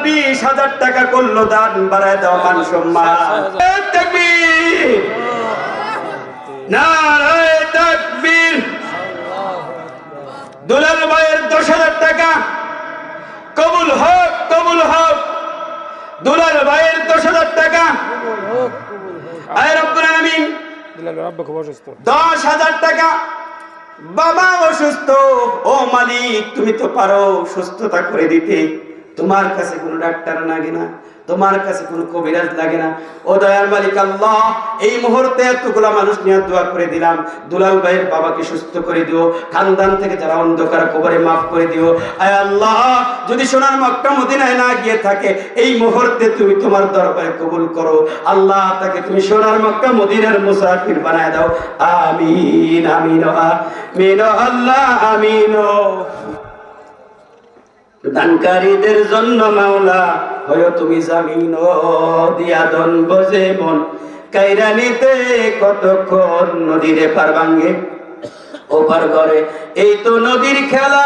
20,000 টাকা করলো দান, বাড়ায় দাও মান সম্মান। তাকবীর, নারায়ে তাকবীর। দুলাল ভাইয়ের 10,000 টাকা কবুল হোক, কবুল হোক। দুলাল ভাইয়ের 10,000 টাকা। আয় রব্বুল আলামিন, দুলাল ভাই আব্বা খুব অসুস্থ, 10,000 টাকা। বাবা অসুস্থ, ও মালিক তুমি তো পারো সুস্থতা করে দিতে, তোমার কাছে কোনো ডাক্তার লাগে না, তোমার কাছে কোনো কবিরাজ লাগে না। ও দয়ার মালিক আল্লাহ, এই মুহূর্তে এতগুলা মানুষ নিয়ে দোয়া করে দিলাম, দুলাল ভাইয়ের বাবাকে সুস্থ করে দিও, খানদান থেকে যারা অন্ধকার কবরে মাফ করে দিও। আয় আল্লাহ, যদি সোনার মক্কা মদিনায় না গিয়ে থাকে, এই মুহূর্তে তুমি তোমার দরবারে কবুল করো আল্লাহ, তাকে তুমি সোনার মক্কা মদিনার মুসাফির বানায় দাও। আমিন আমিন আমিন আল্লাহ আমিন। দানকারীদের জন্য মাওলা হয় তুমি জামিন, দিয়া দন বজে মন কাইরা নিতে কতক্ষণ, নদীর পার ভাঙ্গে ওপার করে, এই তো নদীর খেলা,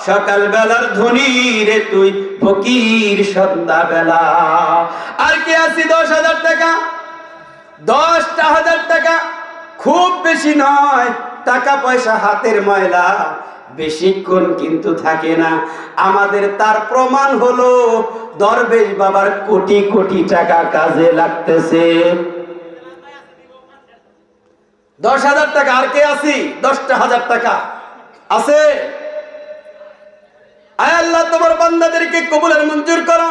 সকাল বেলার ধনী রে তুই ফকির সন্ধ্যা বেলা। আর কি আছে 10,000 টাকা, 10,000 টাকা খুব বেশি নয়, টাকা পয়সা হাতের ময়লা, বেশিক্ষণ কিন্তু থাকে না। আমাদের তার প্রমাণ হলো দরবেশ বাবার কোটি কোটি টাকা কাজে লাগতেছে। 10,000 টাকা। আর কে আছি 10,000 টাকা আছে? আয় আল্লাহ, তোমার বান্দাদেরকে কবুলের মঞ্জুর করো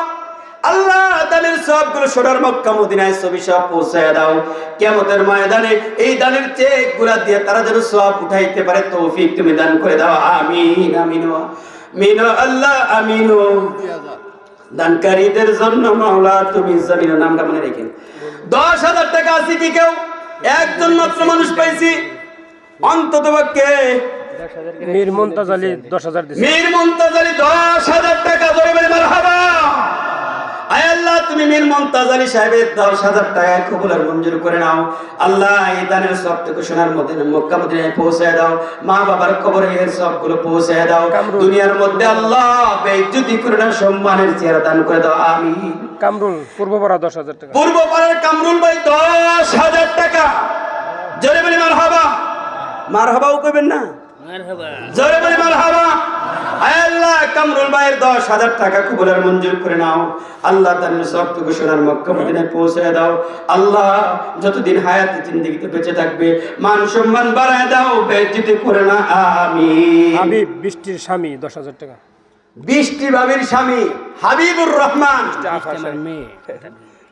আল্লাহ। দানের সবগুলো সোনার মক্কা মদিনায় ছবি সব পৌঁছায় দাও। কিয়ামতের ময়দানে এই দানের চেক গুলা দিয়ে তারা যেন সব উঠাইতে পারে তৌফিক তুমি দান করে দাও। আমিন আমিন আমিন আল্লাহ আমিন। দানকারীদের জন্য মাওলা তুমি জামিন, নামটা মনে রেখেন। 10,000 টাকা আছে কি কেউ? একজন মাত্র মানুষ পাইছি, অন্তত পক্ষে মীর মুনতাজ আলী 10,000 দিয়েছে। মীর মুনতাজ আলী 10,000 টাকা। জোরে বলে মারহাবা। আয় আল্লাহ, তুমি মীর মুনতাজ আলী সাহেবের 10,000 টাকা কবুলের মঞ্জুর করে নাও আল্লাহ। এই দানের সবটুকু সোনার মদিনা মক্কা মদিনায় পৌঁছায় দাও, মা বাবার কবরে এর সবগুলো পৌঁছায় দাও। দুনিয়ার মধ্যে আল্লাহ বেইজ্জতি করে না, সম্মানের চেহারা দান করে দাও। আমিন। কামরুল পূর্বপাড়া 10,000 টাকা। পূর্বপাড়ার কামরুল ভাই 10,000 টাকা। জোরে বলে মারহাবা। মারহাবাও কইবেন না? মারহাবা। জোরে বলে মারহাবা। আয় আল্লাহ, কামরুল ভাইয়ের 10,000 টাকা কবুলের মঞ্জুর করে নাও আল্লাহ। তার সবটুকু সোনার মক্কা মদিনায় পৌঁছে দাও আল্লাহ। যতদিন হায়াতে জিন্দেগিতে বেঁচে থাকবে মান সম্মান বাড়ায় দাও, বেইজ্জতি করে না। আমিন। হাবিব বৃষ্টির স্বামী 10,000 টাকা। বৃষ্টি ভাবির স্বামী হাবিবুর রহমান।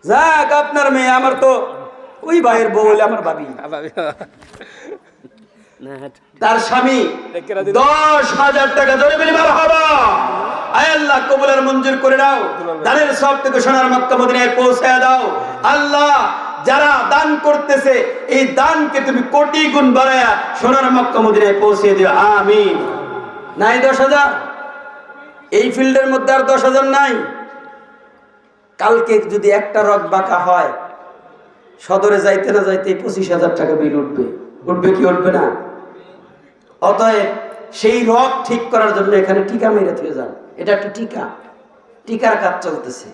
যাক, আপনার মেয়ে, আমার তো ওই ভাইয়ের বউ হলে আমার ভাবি। তার স্বামী 10,000 টাকা। জোরে বলি মারহাবা। আয় আল্লাহ, কবুলের মঞ্জুর করে দাও, দানের সব থেকে সোনার মক্কা মদিনায় পৌঁছায় দাও আল্লাহ। যারা দান করতেছে এই দানকে তুমি কোটি গুণ বাড়ায়া সোনার মক্কা মদিনায় পৌঁছে দিও। আমিন। নাই 10,000? এই ফিল্ডের মধ্যে আর 10,000 নাই? কালকে যদি একটা রক বাঁকা হয়, সদরে যাইতে না যাইতে 25,000 টাকা বিল উঠবে। উঠবে কি উঠবে না? অতএব সেই রক ঠিক করার জন্য এখানে টিকা মেরে থেকে যান। এটা একটা টিকা, টিকার কাজ চলতেছে।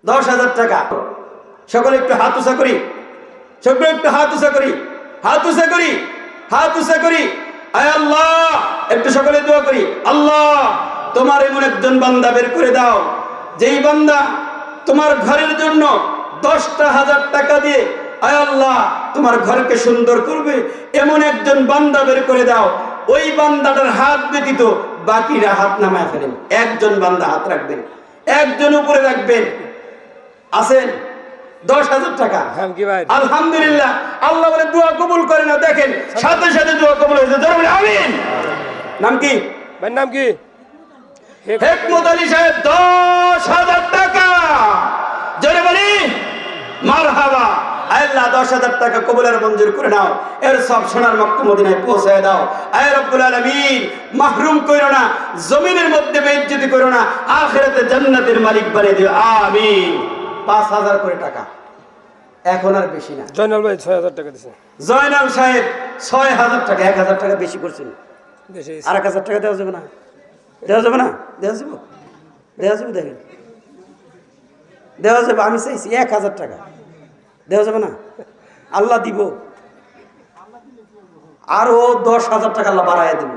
10,000 টাকা। সকলে একটু হাত উঁচা করি, সকলে একটু হাত উঁচা করি, হাত উঁচা করি, হাত উঁচা করি। আয় আল্লাহ, একটু সকলে দোয়া করি। আল্লাহ, তোমার এমন একজন বান্দা বের করে দাও, যেই বান্দা তোমার ঘরের জন্য 10,000 টাকা দিয়ে আয় আল্লাহ তোমার ঘরকে সুন্দর করবে, এমন একজন বান্দা বের করে দাও। ওই বান্দাটার হাত ব্যতীত বাকিরা হাত নামায় ফেলেন। একজন বান্দা হাত রাখবেন, একজন উপরে রাখবেন। আছেন? 10,000 টাকা। আলহামদুলিল্লাহ। আল্লাহ বলে দোয়া কবুল করে না, দেখেন সাথে সাথে দোয়া কবুল হয়েছে। আমিন। নাম কি ভাই? নাম কি? হেকমত আলী সাহেব 10,000 টাকা। জোরে বলি মারহাবা। আল্লাহ 10,000 টাকা কবুলের মঞ্জুর করে নাও, এর সব সোনার মক্কা মদিনায় পৌঁছায় দাও। আয় রব্বুল আলামিন, মাহরুম কইরো না, জমিনের মধ্যে বেইজ্জতি করো না, আখিরাতে জান্নাতের মালিক বানিয়ে দিও। আমিন। 5,000 করে টাকা, এখন আর বেশি না। জয়নাল ভাই 6,000 টাকা দিয়েছে। জয়নাল সাহেব 6,000 টাকা। 1,000 টাকা বেশি করছেন। আর 1,000 টাকা দেওয়া যাবে না? দেওয়া যাবে না? দেওয়া যাবে? দেওয়া যাবে? দেখেন দেওয়া যাবে। আমি চাইছি 1000 টাকা দেওয়া যাবে না? আল্লাহ দিব, আরো 10,000 টাকা আল্লাহ বাড়াইয়া দিব।